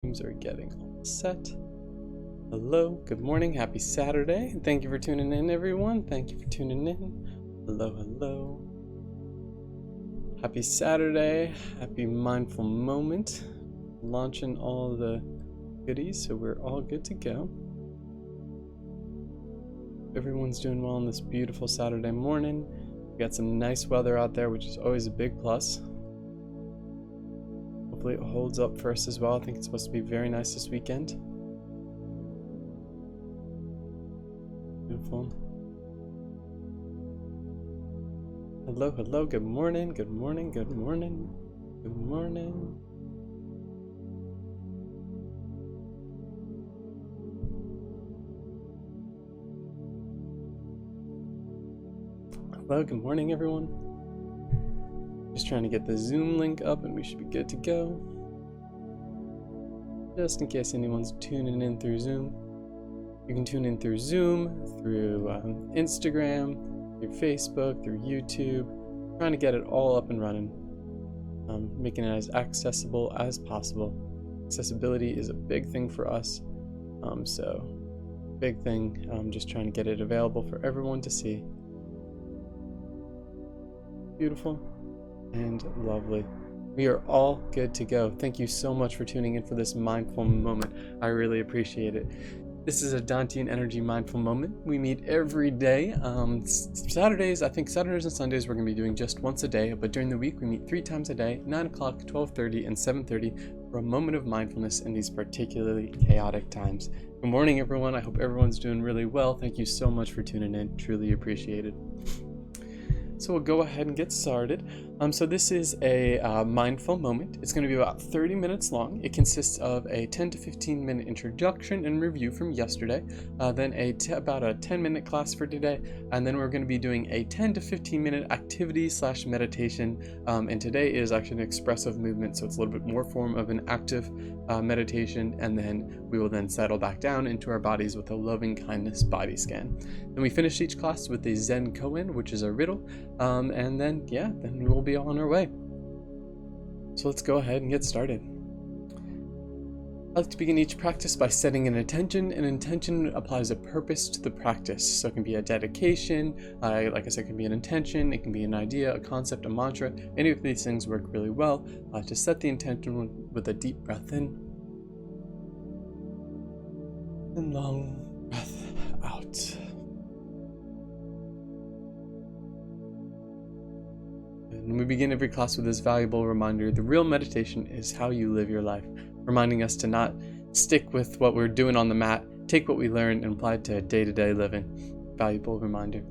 Rooms are getting all set. Hello, good morning, happy Saturday. Thank you for tuning in, everyone. Thank you for tuning in. Hello, hello. Happy Saturday, happy mindful moment. Launching all the goodies, so we're all good to go. Everyone's doing well on this beautiful Saturday morning. We got some nice weather out there, which is always a big plus. Hopefully it holds up for us as well. I think it's supposed to be very nice this weekend. Beautiful. Hello, hello, good morning, good morning, good morning, good morning. Hello, good morning, everyone. Just trying to get the Zoom link up and we should be good to go. Just in case anyone's tuning in through Zoom. You can tune in through Zoom, through Instagram, through Facebook, through YouTube. Trying to get it all up and running. Making it as accessible as possible. Accessibility is a big thing for us. Big thing. Just trying to get it available for everyone to see. Beautiful and lovely. We are all good to go. Thank you so much for tuning in for this mindful moment. I really appreciate it. This is a Dantean Energy Mindful Moment. We meet every day. Saturdays, I think Saturdays and Sundays we're going to be doing just once a day, but during the week we meet 3 times a day, 9 o'clock, 12:30, and 7:30 for a moment of mindfulness in these particularly chaotic times. Good morning, everyone. I hope everyone's doing really well. Thank you so much for tuning in. Truly appreciate it. So we'll go ahead and get started. So this is a mindful moment. It's going to be about 30 minutes long. It consists of a 10 to 15 minute introduction and review from yesterday, then about a 10-minute class for today, and then we're going to be doing a 10 to 15 minute activity / meditation. And today is actually an expressive movement, so it's a little bit more form of an active meditation, and then we will then settle back down into our bodies with a loving kindness body scan. Then we finish each class with a Zen koan, which is a riddle. And then we'll be on our way. So let's go ahead and get started. I like to begin each practice by setting an intention. An intention applies a purpose to the practice. So it can be a dedication, like I said, it can be an intention, it can be an idea, a concept, a mantra. Any of these things work really well. To set the intention with a deep breath in and long breath out. And we begin every class with this valuable reminder: the real meditation is how you live your life, reminding us to not stick with what we're doing on the mat, take what we learn and apply it to day-to-day living. Valuable reminder.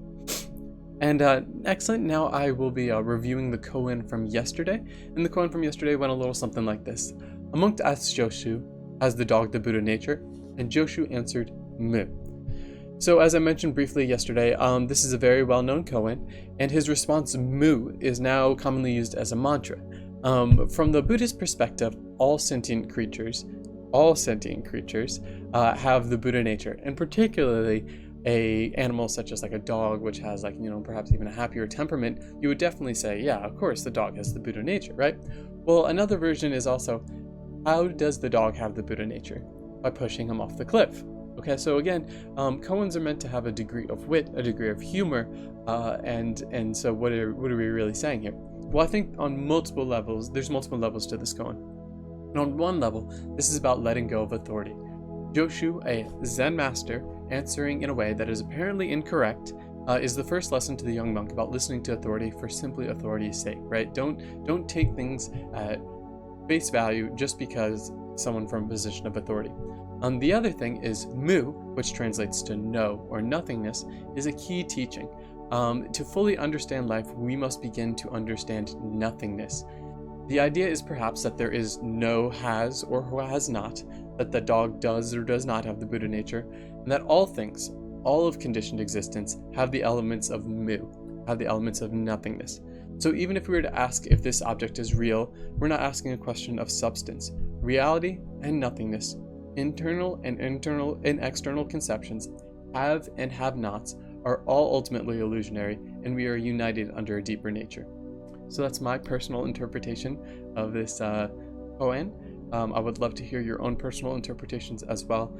And excellent, now I will be reviewing the koan from yesterday, and the koan from yesterday went a little something like this. A monk asked Joshu, "Has the dog the Buddha nature?" And Joshu answered, "Mu." So as I mentioned briefly yesterday, this is a very well-known koan, and his response, "Mu," is now commonly used as a mantra. From the Buddhist perspective, all sentient creatures have the Buddha nature, and particularly a animal such as like a dog, which has perhaps even a happier temperament. You would definitely say, yeah, of course the dog has the Buddha nature, right? Well, another version is also, how does the dog have the Buddha nature? By pushing him off the cliff. Okay, so again, koans are meant to have a degree of wit, a degree of humor, and so what are we really saying here? Well, I think on multiple levels, there's multiple levels to this koan. And on one level, this is about letting go of authority. Joshu, a Zen master, answering in a way that is apparently incorrect, is the first lesson to the young monk about listening to authority for simply authority's sake, right? Don't take things at face value just because someone from a position of authority. The other thing is mu, which translates to no or nothingness, is a key teaching. To fully understand life, we must begin to understand nothingness. The idea is perhaps that there is no has or who has not, that the dog does or does not have the Buddha nature, and that all things, all of conditioned existence, have the elements of mu, have the elements of nothingness. So even if we were to ask if this object is real, we're not asking a question of substance. Reality and nothingness, internal and external conceptions, have and have nots, are all ultimately illusionary, and we are united under a deeper nature. So that's my personal interpretation of this koan. I would love to hear your own personal interpretations as well.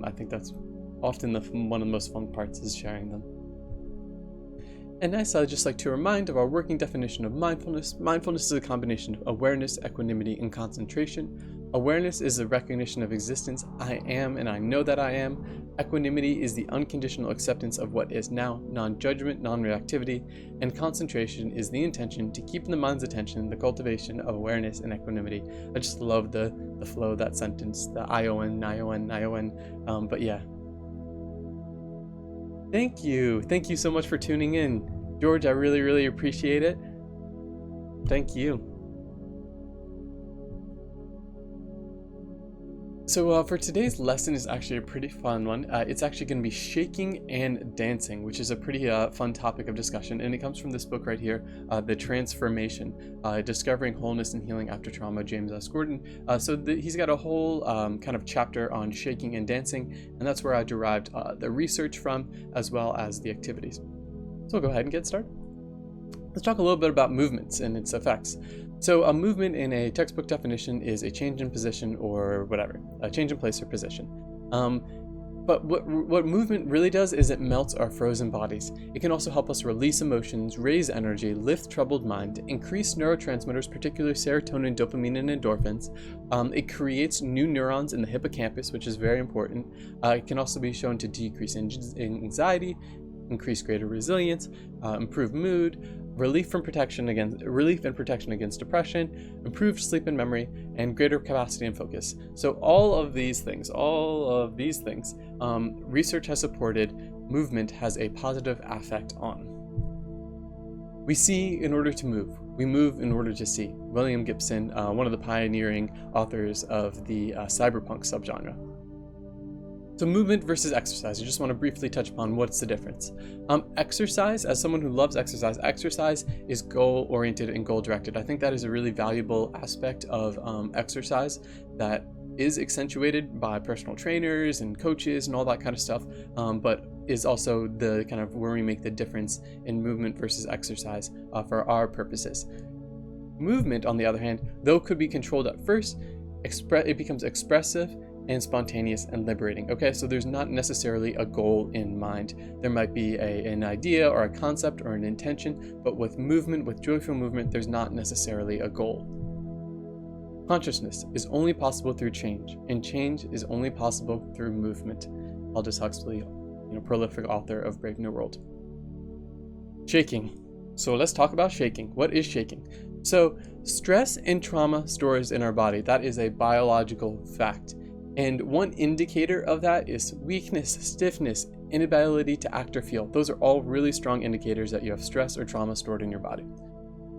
I think that's often one of the most fun parts, is sharing them. And next, I'd just like to remind of our working definition of mindfulness. Mindfulness is a combination of awareness, equanimity, and concentration. Awareness is the recognition of existence. I am, and I know that I am. Equanimity is the unconditional acceptance of what is now, non-judgment, non-reactivity. And concentration is the intention to keep in the mind's attention the cultivation of awareness and equanimity. I just love the flow of that sentence, the I-O-N, I-O-N, I-O-N. But yeah. Thank you so much for tuning in, George. I really appreciate it. Thank you. So for today's lesson is actually a pretty fun one. It's actually going to be shaking and dancing, which is a pretty fun topic of discussion, and it comes from this book right here, The Transformation, Discovering Wholeness and Healing After Trauma, James S. Gordon. He's got a whole kind of chapter on shaking and dancing, and that's where I derived the research from, as well as the activities. So we'll go ahead and get started. Let's talk a little bit about movements and its effects. So a movement in a textbook definition is a change in position or whatever, a change in place or position. But what movement really does is it melts our frozen bodies. It can also help us release emotions, raise energy, lift troubled mind, increase neurotransmitters, particularly serotonin, dopamine, and endorphins. It creates new neurons in the hippocampus, which is very important. It can also be shown to decrease anxiety, increase greater resilience, improve mood, relief and protection against depression, improved sleep and memory, and greater capacity and focus. So all of these things, research has supported movement has a positive effect on. We see in order to move. We move in order to see. William Gibson, one of the pioneering authors of the cyberpunk subgenre. So movement versus exercise. I just want to briefly touch upon what's the difference. Exercise, as someone who loves exercise is goal-oriented and goal-directed. I think that is a really valuable aspect of exercise that is accentuated by personal trainers and coaches and all that kind of stuff, but is also the kind of where we make the difference in movement versus exercise for our purposes. Movement, on the other hand, though could be controlled at first, it becomes expressive and spontaneous and liberating. Okay, so there's not necessarily a goal in mind. There might be an idea or a concept or an intention, but with movement, with joyful movement, there's not necessarily a goal. Consciousness is only possible through change, and change is only possible through movement. Aldous Huxley, prolific author of Brave New World. Shaking. So let's talk about shaking. What is shaking? So stress and trauma stores in our body. That is a biological fact. And one indicator of that is weakness, stiffness, inability to act or feel. Those are all really strong indicators that you have stress or trauma stored in your body.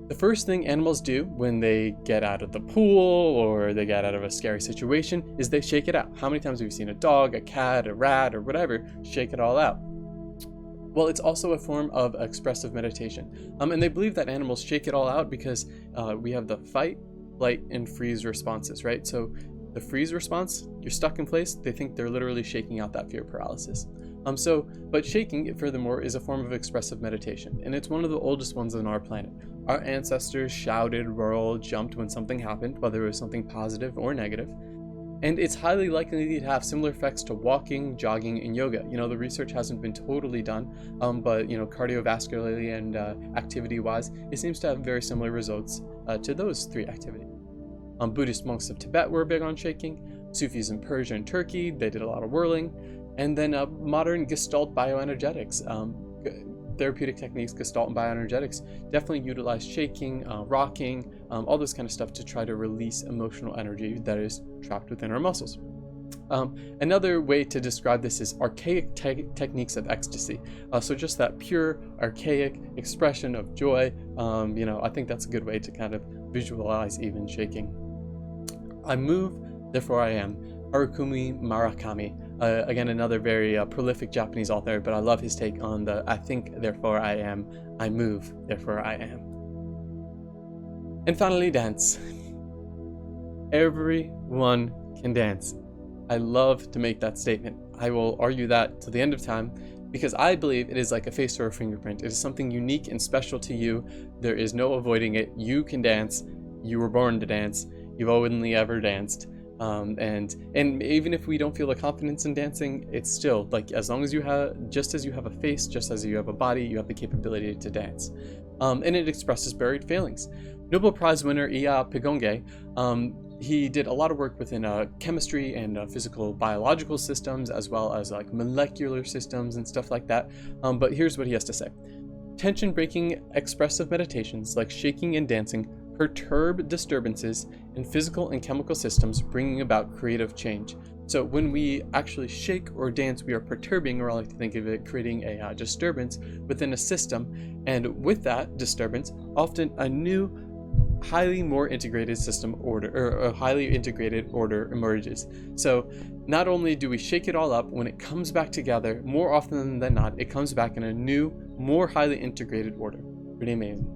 The first thing animals do when they get out of the pool or they get out of a scary situation is they shake it out. How many times have you seen a dog, a cat, a rat, or whatever shake it all out? Well, it's also a form of expressive meditation. And they believe that animals shake it all out because we have the fight, flight, and freeze responses, right? So the freeze response, you're stuck in place, they think they're literally shaking out that fear paralysis. But shaking, furthermore, is a form of expressive meditation, and it's one of the oldest ones on our planet. Our ancestors shouted, roared, jumped when something happened, whether it was something positive or negative. And it's highly likely to have similar effects to walking, jogging, and yoga. The research hasn't been totally done, but cardiovascularly and activity-wise, it seems to have very similar results to those three activities. Buddhist monks of Tibet were big on shaking. Sufis in Persia and Turkey, they did a lot of whirling. And then modern Gestalt bioenergetics, therapeutic techniques, Gestalt and bioenergetics, definitely utilize shaking, rocking, all this kind of stuff to try to release emotional energy that is trapped within our muscles. Another way to describe this is archaic techniques of ecstasy. So just that pure, archaic expression of joy. I think that's a good way to kind of visualize even shaking. I move, therefore I am. Haruki Murakami. Again, another very prolific Japanese author, but I love his take on the I think, therefore I am. I move, therefore I am. And finally, dance. Everyone can dance. I love to make that statement. I will argue that to the end of time because I believe it is like a face or a fingerprint. It is something unique and special to you. There is no avoiding it. You can dance. You were born to dance. You've only ever danced. And even if we don't feel the confidence in dancing, it's still like, as long as you have, just as you have a face, just as you have a body, you have the capability to dance. And it expresses buried feelings. Nobel Prize winner Iya Pigonge, he did a lot of work within chemistry and physical biological systems, as well as like molecular systems and stuff like that. But here's what he has to say. Tension-breaking expressive meditations like shaking and dancing perturb disturbances in physical and chemical systems, bringing about creative change. So when we actually shake or dance, we are perturbing, or I like to think of it, creating a disturbance within a system. And with that disturbance, often a new, highly more integrated system order, or a highly integrated order emerges. So not only do we shake it all up, when it comes back together, more often than not, it comes back in a new, more highly integrated order. Pretty amazing.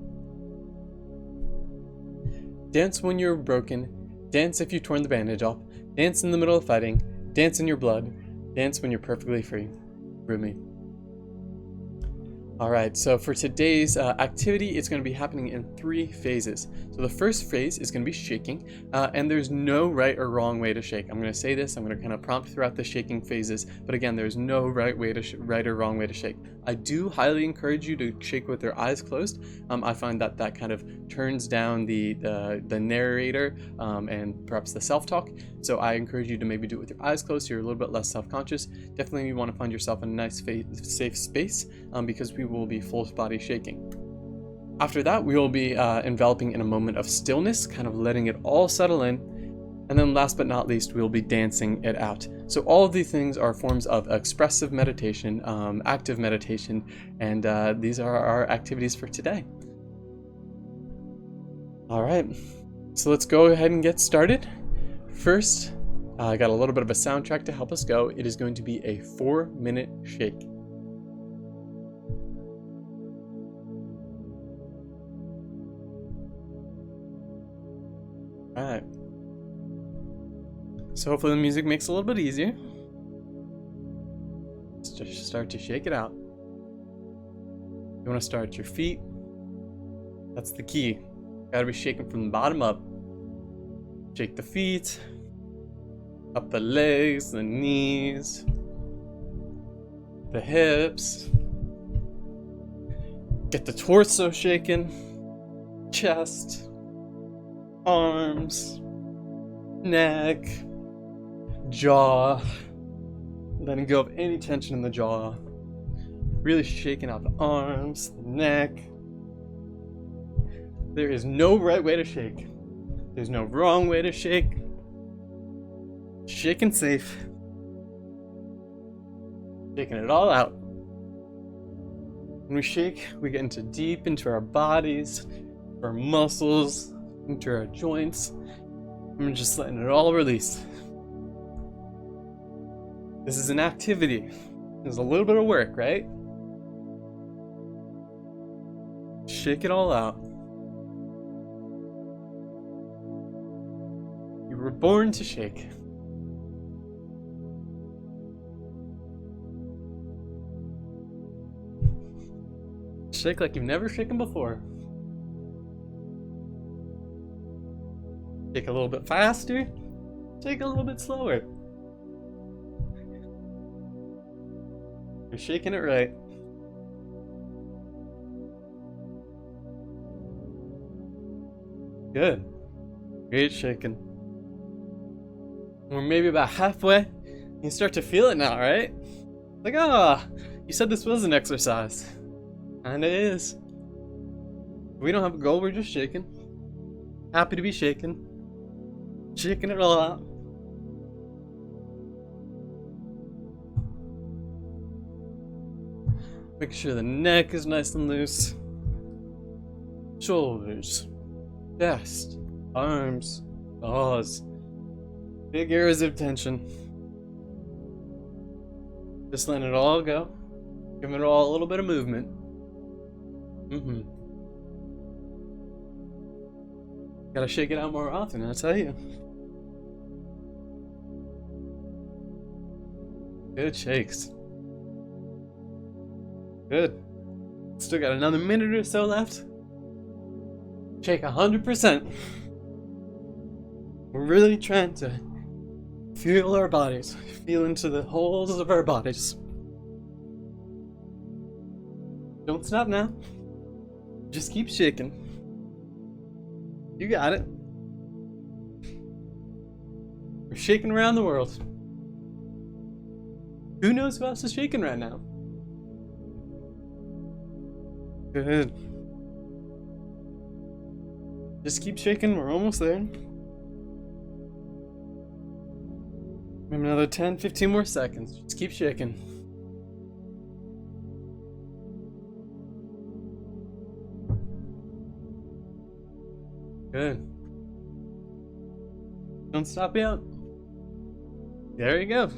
Dance when you're broken. Dance if you torn the bandage off. Dance in the middle of fighting. Dance in your blood. Dance when you're perfectly free. Rumi. Alright, so for today's activity, it's going to be happening in 3 phases. So the first phase is going to be shaking, and there's no right or wrong way to shake. I'm going to say this, I'm going to kind of prompt throughout the shaking phases, but again, there's no right or wrong way to shake. I do highly encourage you to shake with your eyes closed. I find that that kind of turns down the narrator and perhaps the self-talk. So I encourage you to maybe do it with your eyes closed so you're a little bit less self-conscious. Definitely you want to find yourself in a nice safe space because we will be full body shaking. After that, we will be enveloping in a moment of stillness, kind of letting it all settle in. And then last but not least, we'll be dancing it out. So all of these things are forms of expressive meditation, active meditation, and these are our activities for today. All right, so let's go ahead and get started. First, I got a little bit of a soundtrack to help us go. It is going to be a 4-minute shake. All right. So hopefully the music makes it a little bit easier. Let's just start to shake it out. You want to start at your feet. That's the key. Gotta be shaking from the bottom up. Shake the feet, up the legs, the knees, the hips. Get the torso shaking, chest, arms, neck, jaw, letting go of any tension in the jaw, really shaking out the arms, the neck. There is no right way to shake. There's no wrong way to shake. Shaking safe. Shaking it all out. When we shake, we get deep into our bodies, our muscles, into our joints. I'm just letting it all release. This is an activity. There's a little bit of work, right? Shake it all out. You were born to shake. Shake like you've never shaken before. Shake a little bit faster. Shake a little bit slower. You're shaking it right. Good. Great shaking. We're maybe about halfway. You start to feel it now, right? Like, you said this was an exercise. And it is. We don't have a goal, we're just shaking. Happy to be shaking. Shaking it all out. Make sure the neck is nice and loose. Shoulders, chest, arms, paws. Big areas of tension. Just letting it all go. Giving it all a little bit of movement. Gotta shake it out more often, I tell you. Good shakes. Good. Still got another minute or so left. Shake 100%. We're really trying to Feel our bodies. Feel into the holes of our bodies. Don't stop now. Just keep shaking. You got it. We're shaking around the world. Who knows who else is shaking right now? Good. Just keep shaking. We're almost there. Maybe another 10, 15 more seconds. Just keep shaking. Good. Don't stop yet. There you go.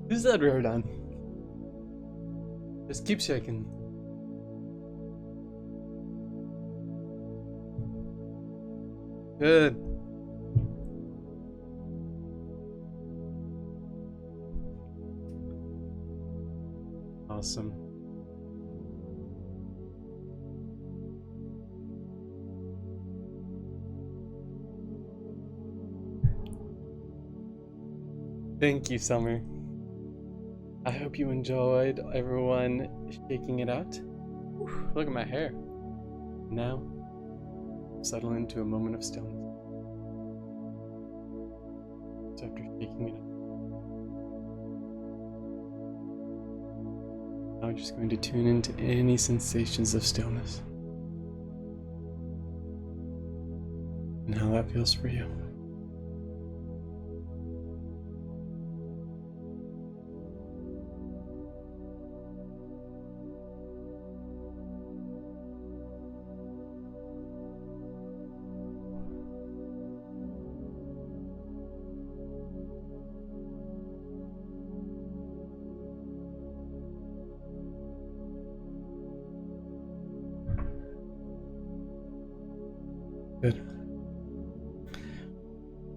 Who said we were done? Just keep shaking. Good. Awesome. Thank you, Summer. I hope you enjoyed everyone shaking it out. Whew, look at my hair. Now, settle into a moment of stillness. So after shaking it out, now we're just going to tune into any sensations of stillness and how that feels for you. Good.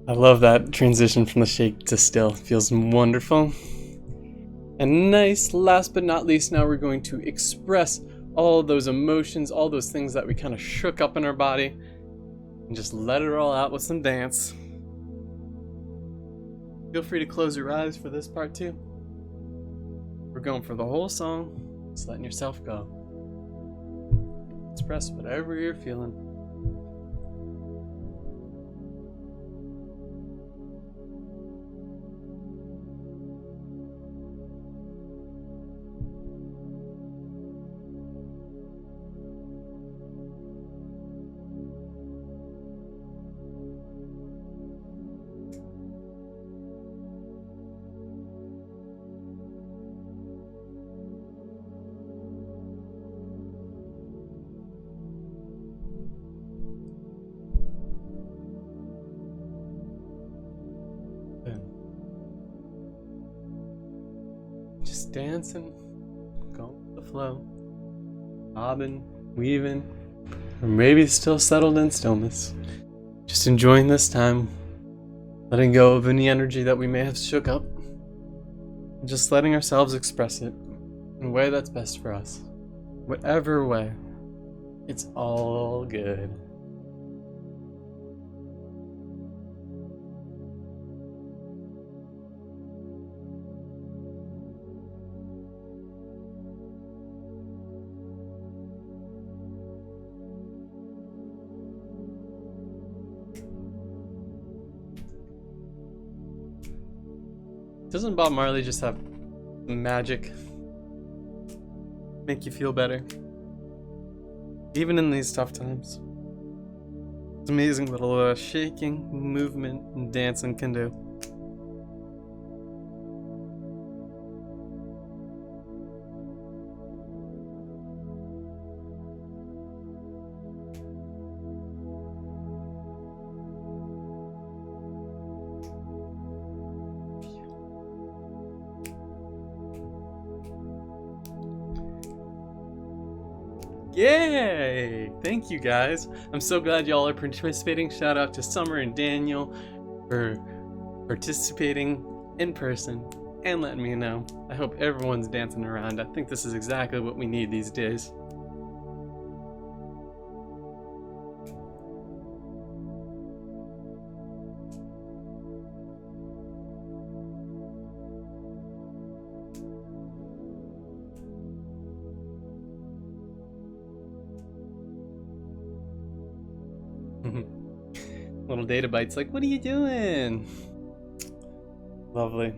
I love that transition from the shake to still. It feels wonderful. And nice, last but not least, now we're going to express all those emotions, all those things that we kind of shook up in our body, and just let it all out with some dance. Feel free to close your eyes for this part too. We're going for the whole song, just letting yourself go. Express whatever you're feeling. Just dancing, going with the flow, bobbing, weaving, or maybe still settled in stillness. Just enjoying this time, letting go of any energy that we may have shook up, and just letting ourselves express it in a way that's best for us. Whatever way, it's all good. Doesn't Bob Marley just have magic? Make you feel better? Even in these tough times. It's amazing what a little shaking, movement, and dancing can do. Yay! Thank you guys. I'm so glad y'all are participating. Shout out to Summer and Daniel for participating in person and letting me know. I hope everyone's dancing around. I think this is exactly what we need these days. Little data bites like, what are you doing? Lovely.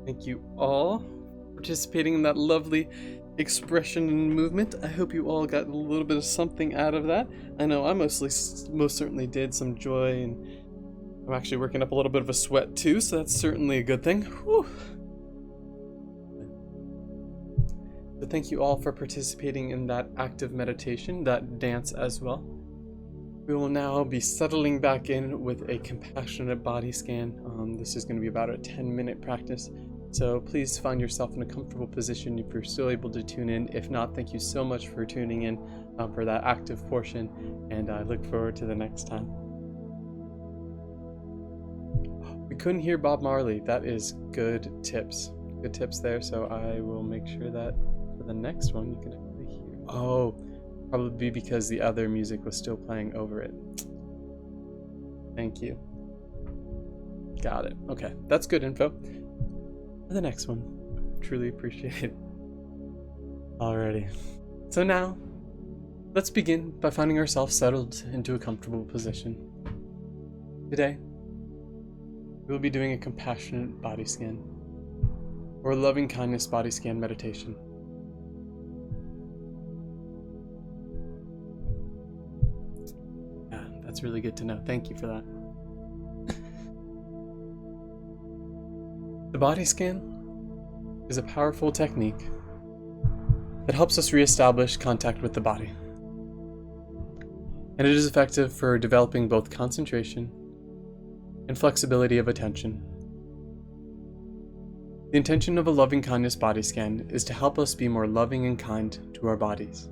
Thank you all for participating in that lovely expression and movement. I hope you all got a little bit of something out of that. I know I most certainly did. Some joy, and I'm actually working up a little bit of a sweat too, so that's certainly a good thing. Whew. So thank you all for participating in that active meditation, that dance as well. We will now be settling back in with a compassionate body scan. This is going to be about a 10-minute practice, so please find yourself in a comfortable position if you're still able to tune in. If not, thank you so much for tuning in for that active portion, and I look forward to the next time. We couldn't hear Bob Marley. That is good tips. Good tips there, so I will make sure that for the next one you can actually hear. Oh, probably because the other music was still playing over it. Thank you. Got it. Okay, that's good info. For the next one, truly appreciate it. Alrighty. So now, let's begin by finding ourselves settled into a comfortable position. Today, we'll be doing a compassionate body scan, or a loving kindness body scan meditation. That's really good to know. Thank you for that. The body scan is a powerful technique that helps us reestablish contact with the body. And it is effective for developing both concentration and flexibility of attention. The intention of a loving kindness body scan is to help us be more loving and kind to our bodies.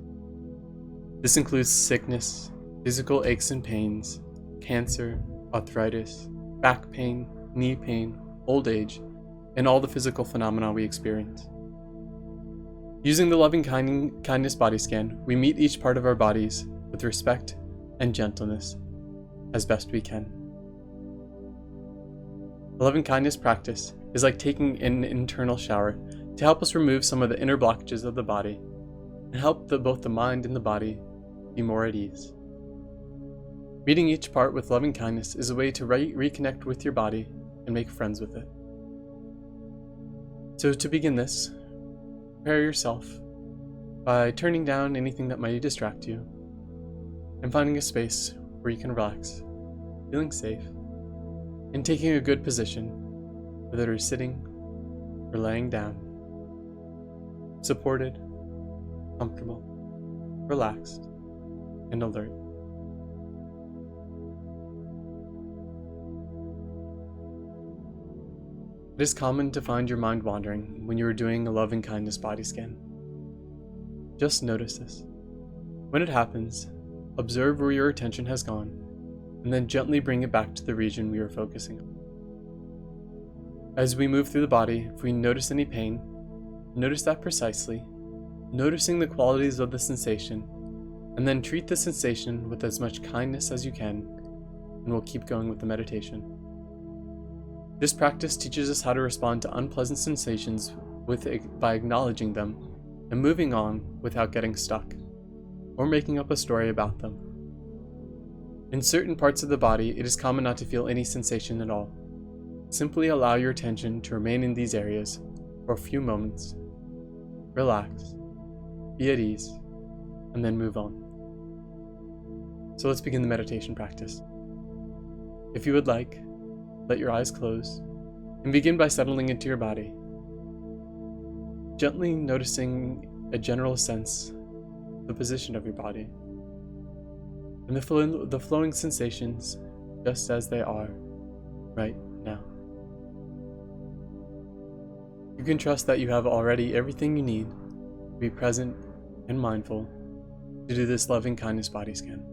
This includes sickness, physical aches and pains, cancer, arthritis, back pain, knee pain, old age, and all the physical phenomena we experience. Using the loving kindness body scan, we meet each part of our bodies with respect and gentleness as best we can. The loving kindness practice is like taking an internal shower to help us remove some of the inner blockages of the body and help both the mind and the body be more at ease. Meeting each part with loving kindness is a way to reconnect with your body and make friends with it. So to begin this, prepare yourself by turning down anything that might distract you and finding a space where you can relax, feeling safe, and taking a good position, whether you're sitting or laying down, supported, comfortable, relaxed, and alert. It is common to find your mind wandering when you are doing a loving kindness body scan. Just notice this. When it happens, observe where your attention has gone, and then gently bring it back to the region we are focusing on. As we move through the body, if we notice any pain, notice that precisely, noticing the qualities of the sensation, and then treat the sensation with as much kindness as you can, and we'll keep going with the meditation. This practice teaches us how to respond to unpleasant sensations by acknowledging them and moving on without getting stuck or making up a story about them. In certain parts of the body, it is common not to feel any sensation at all. Simply allow your attention to remain in these areas for a few moments. Relax, be at ease, and then move on. So let's begin the meditation practice. If you would like, let your eyes close and begin by settling into your body, gently noticing a general sense of the position of your body and the flowing sensations just as they are right now. You can trust that you have already everything you need to be present and mindful to do this loving kindness body scan.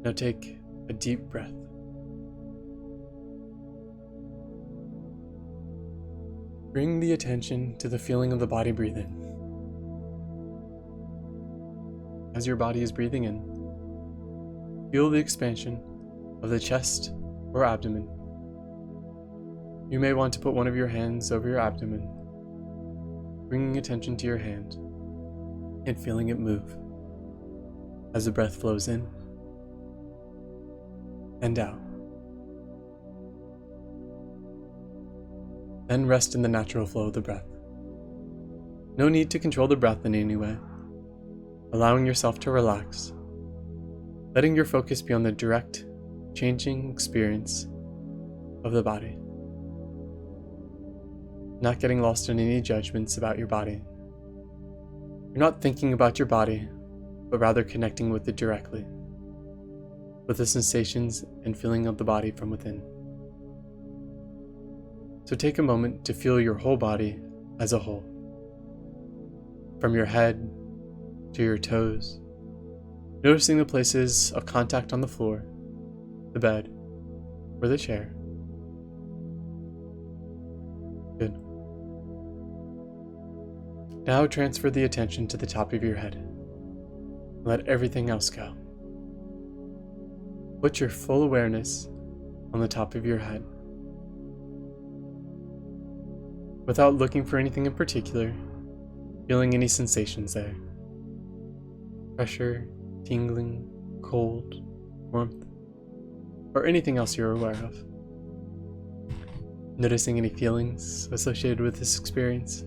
Now take a deep breath. Bring the attention to the feeling of the body breathing. As your body is breathing in, feel the expansion of the chest or abdomen. You may want to put one of your hands over your abdomen, bringing attention to your hand and feeling it move. as the breath flows in and out. Then rest in the natural flow of the breath. No need to control the breath in any way, allowing yourself to relax, letting your focus be on the direct, changing experience of the body. Not getting lost in any judgments about your body. You're not thinking about your body, but rather connecting with it directly, with the sensations and feeling of the body from within. So take a moment to feel your whole body as a whole, from your head to your toes, noticing the places of contact on the floor, the bed, or the chair. Good. Now transfer the attention to the top of your head. Let everything else go. Put your full awareness on the top of your head. Without looking for anything in particular, feeling any sensations there. Pressure, tingling, cold, warmth, or anything else you're aware of. Noticing any feelings associated with this experience.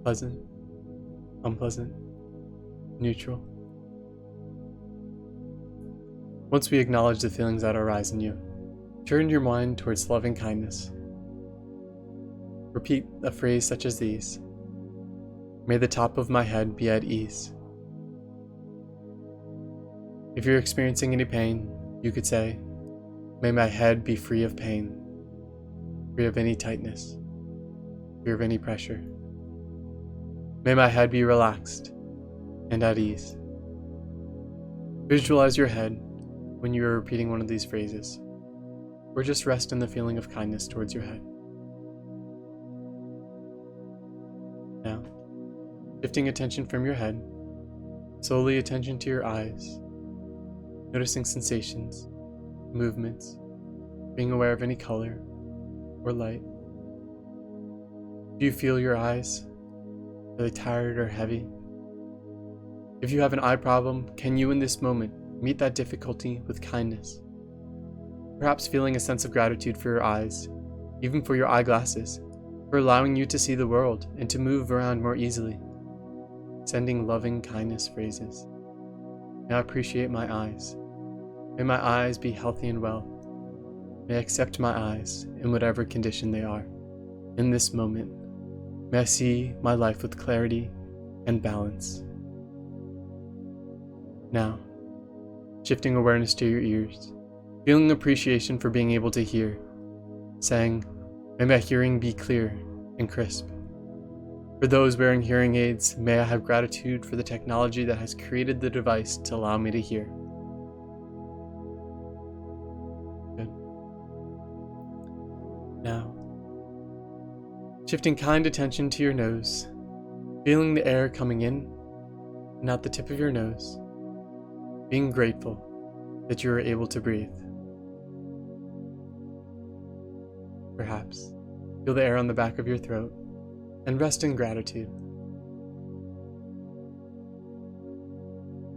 Pleasant, unpleasant, neutral. Once we acknowledge the feelings that arise in you, turn your mind towards loving kindness. Repeat a phrase such as these: may the top of my head be at ease. If you're experiencing any pain, you could say, may my head be free of pain, free of any tightness, free of any pressure. May my head be relaxed and at ease. Visualize your head when you are repeating one of these phrases, or just rest in the feeling of kindness towards your head. Now, shifting attention from your head, solely attention to your eyes, noticing sensations, movements, being aware of any color or light. Do you feel your eyes? Are they tired or heavy? If you have an eye problem, can you in this moment meet that difficulty with kindness? Perhaps feeling a sense of gratitude for your eyes, even for your eyeglasses, for allowing you to see the world and to move around more easily. Sending loving kindness phrases. May I appreciate my eyes. May my eyes be healthy and well. May I accept my eyes in whatever condition they are. In this moment, may I see my life with clarity and balance. Now, shifting awareness to your ears, feeling appreciation for being able to hear, saying, may my hearing be clear and crisp. For those wearing hearing aids, may I have gratitude for the technology that has created the device to allow me to hear. Good. Now, shifting kind attention to your nose, feeling the air coming in and out the tip of your nose, being grateful that you are able to breathe. Perhaps feel the air on the back of your throat and rest in gratitude.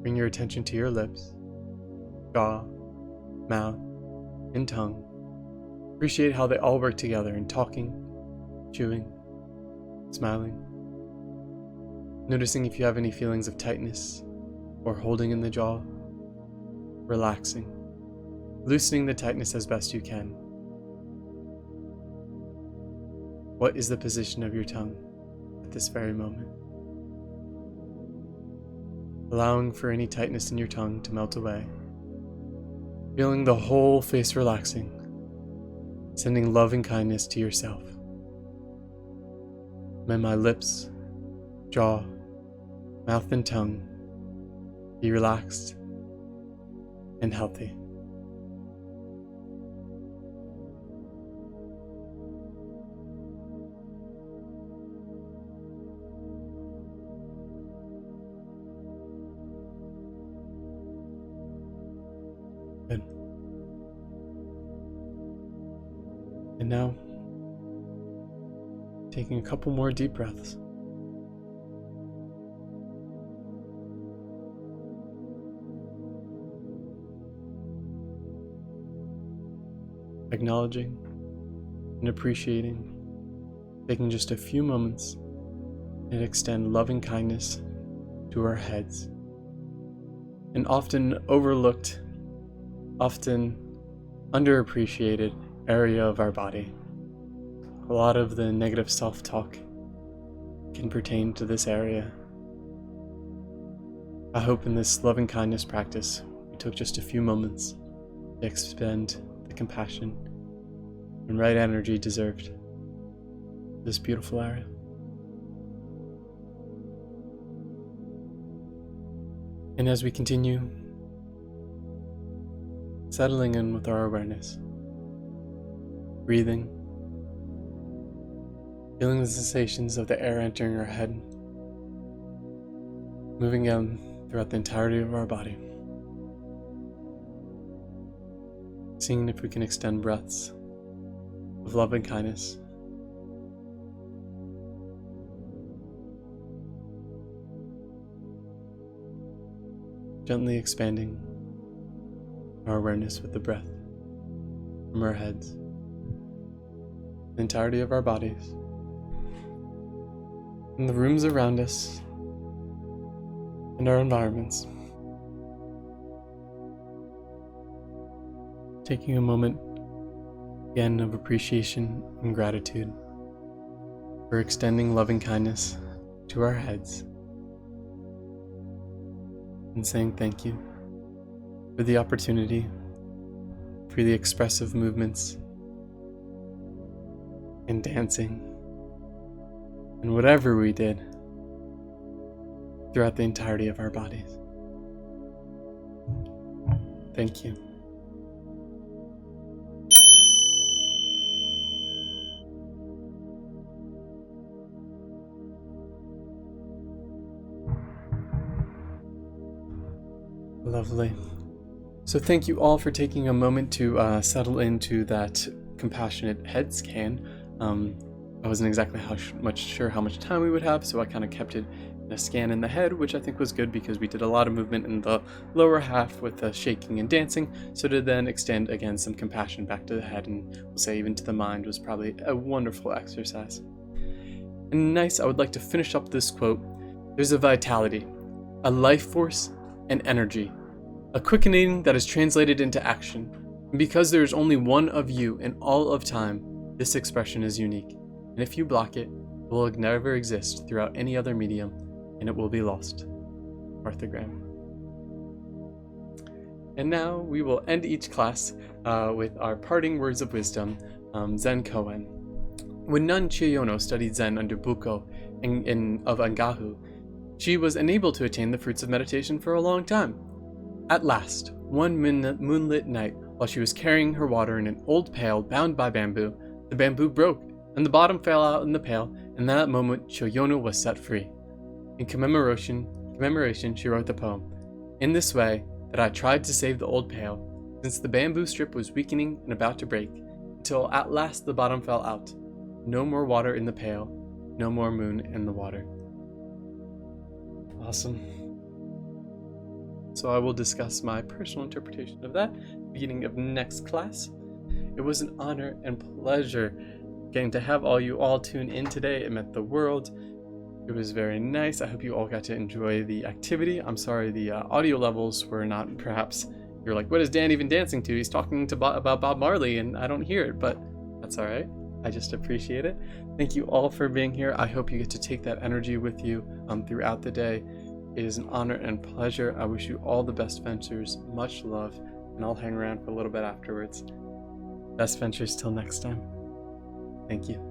Bring your attention to your lips, jaw, mouth, and tongue. Appreciate how they all work together in talking, chewing, smiling. Noticing if you have any feelings of tightness or holding in the jaw. Relaxing, loosening the tightness as best you can. What is the position of your tongue at this very moment? Allowing for any tightness in your tongue to melt away. Feeling the whole face relaxing, sending loving kindness to yourself. May my lips, jaw, mouth, and tongue be relaxed and healthy. Good. And now, taking a couple more deep breaths. acknowledging and appreciating, taking just a few moments and extend loving kindness to our heads. An often overlooked, often underappreciated area of our body. A lot of the negative self-talk can pertain to this area. I hope in this loving kindness practice, we took just a few moments to expend the compassion and right energy deserved for this beautiful area. And as we continue settling in with our awareness, breathing, feeling the sensations of the air entering our head, moving down throughout the entirety of our body, seeing if we can extend breaths of love and kindness. Gently expanding our awareness with the breath from our heads, the entirety of our bodies, and the rooms around us, and our environments. Taking a moment again of appreciation and gratitude for extending loving kindness to our heads, and saying thank you for the opportunity, for the expressive movements and dancing and whatever we did throughout the entirety of our bodies. Thank you. Lovely. So thank you all for taking a moment to settle into that compassionate head scan. I wasn't exactly sure how much time we would have, so I kind of kept it in a scan in the head, which I think was good because we did a lot of movement in the lower half with the shaking and dancing. So to then extend again some compassion back to the head, and we'll say even to the mind, was probably a wonderful exercise. And nice, I would like to finish up this quote. There's a vitality, a life force, and energy, a quickening that is translated into action. And because there is only one of you in all of time, this expression is unique. And if you block it, it will never exist throughout any other medium, and it will be lost. Martha Graham. And now we will end each class with our parting words of wisdom, Zen Koan. When Nun Chiyono studied Zen under Buko of Angahu, she was unable to attain the fruits of meditation for a long time. At last, one moonlit night, while she was carrying her water in an old pail bound by bamboo, the bamboo broke, and the bottom fell out in the pail, and in that moment Chiyono was set free. In commemoration, she wrote the poem, "In this way that I tried to save the old pail, since the bamboo strip was weakening and about to break, until at last the bottom fell out. No more water in the pail, no more moon in the water." Awesome. So I will discuss my personal interpretation of that beginning of next class. It was an honor and pleasure getting to have you all tune in today. It meant the world. It was very nice. I hope you all got to enjoy the activity. I'm sorry the audio levels were not, perhaps you're like, what is Dan even dancing to? He's talking to about Bob Marley and I don't hear it, but that's all right. I just appreciate it. Thank you all for being here. I hope you get to take that energy with you throughout the day. It is an honor and pleasure. I wish you all the best ventures, much love, and I'll hang around for a little bit afterwards. Best ventures till next time. Thank you.